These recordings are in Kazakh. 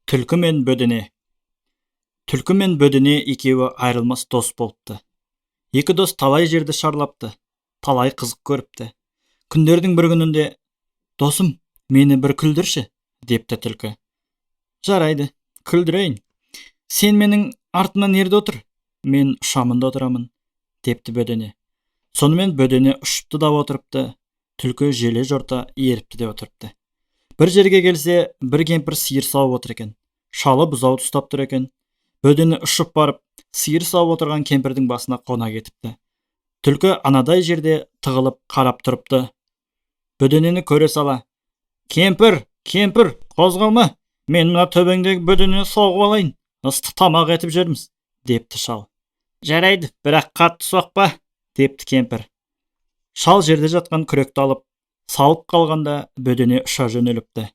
Түлкі мен бөдене. Түлкі мен бөдене екеуі айрылмас дос болыпты. Екі дос талай жерді шарлапты, талай қызық көріпті. Күндердің бір күнінде, «Досым, мені бір күлдірші», депті түлкі. «Жарайды, күлдірейін. Сен менің артымнан ерде отыр, мен ұшамында отырамын», депті бөдене. Сонымен бөдене ұшыпты да отырыпты, түлкі желе жорта еріпті де отырыпты. Бір жерге келсе, бір кемпір сиыр сауып отыр екен. Шалы бұзауды ұстап тұр екен. Бөдене ұшып барып, сиыр сауып отырған кемпірдің басына қона кетіпті. Түлкі анадай жерде тығылып қарап тұрыпты. Бөденені көре сала: «Кемпір, кемпір, қозғалма, мен мына төбеңдегі бөденені соғып алайын, ыстық тамақ етіп жүрміз», депті шал. «Жарайды, бірақ қатты соқпа», депті кемпір. Шал жерде жатқан күректі алып, салып қалғанда бөдене ұша жөнеліпті.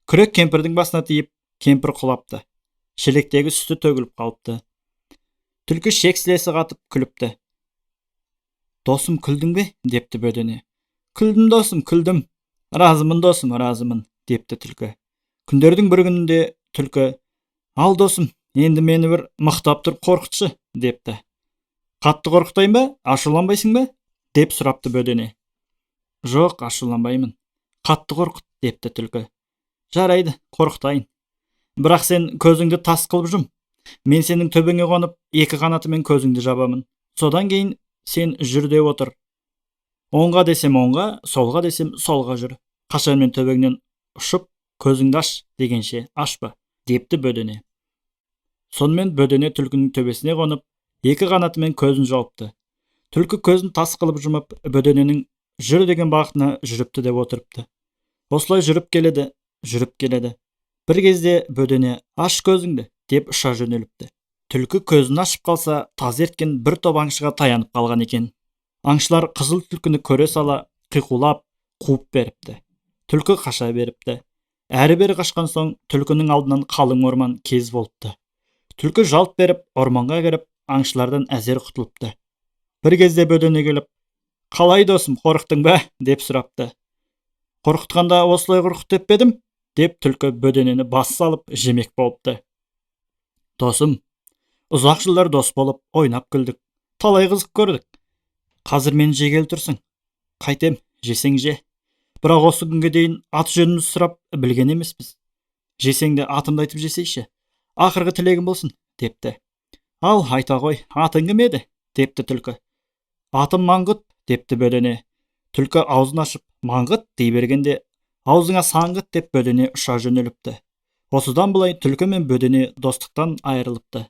Күрек кемпірдің басына тиіп, кемпір құлапты. Шелектегі сүті төгіліп қалыпты. Түлкі шексілесі қатып күліпті. «Досым, күлдің бе?» депті бөдене. «Күлдім, досым, күлдім. Разымын, досым, разымын», депті түлкі. Күндердің бір күнінде түлкі: «Ал, досым, енді мені бір мықтап тұрып қорқытшы», депті. «Қатты қорқытайын ба, ашуланбайсың ба?» деп сұрапты бөдене. «Жоқ, ашуланбаймын. Қатты қорқыт», депті түлкі. «Жарайды, қорқытайын. Бірақ сен көзіңді тас қылып жұм. Мен сенің төбеңе қонып, екі қанатымен көзіңді жабамын. Содан кейін сен жүр деп отыр. Оңға десем оңға, солға десем солға жүр. Қашан мен төбеңнен ұшып, көзіңді аш дегенше ашпа», депті бөдене. Сонымен бөдене түлкінің төбесіне қонып, екі қанатымен көзін жауыпты. Түлкі көзін тас қылып жұмып, бөдененің жүр деген бағытына жүріпті деп отырыпты. Осылай жүріп келеді. Бір кезде бөдене: «Аш көзіңді», деп ұша жөнеліпті. Түлкі көзін ашып қалса, таз ерткен бір топ аңшыға таянып қалған екен. Аңшылар қызыл түлкіні көре сала, қиқулап, қуып беріпті. Түлкі қаша беріпті. Әрі-бері қашқан соң, түлкінің алдынан қалың орман кез болыпты. Түлкі жалт беріп, орманға кіріп, аңшылардан әзер құтылыпты. Бір кезде бөдене келіп: «Қалай, досым, қорықтың ба?» деп сұрапты. «Қорқытқанда осылай қорқыт деп бедім?» деп түлкі бөденені бас салып жемек болыпты. «Досым, ұзақ жылдар дос болып, ойнап күлдік, талай қызық көрдік. Қазір мені жегелі тұрсың. Қайтем, жесең же. Бірақ осы күнге дейін аты жөнімізді сұрап білген емеспіз. Жесең де атымды айтып жесейші. Ақырғы тілегім болсын», депті. «Ал, айта ғой, атың кім еді?» депті түлкі. «Атым Маңғыт», депті бөдене. Түлкі аузын ашып «Маңғыт» дей бергенде, аузыңа саңғыт деп бөдене ұша жөнеліпті. Осыдан былай түлкі мен бөдене достықтан айырылыпты.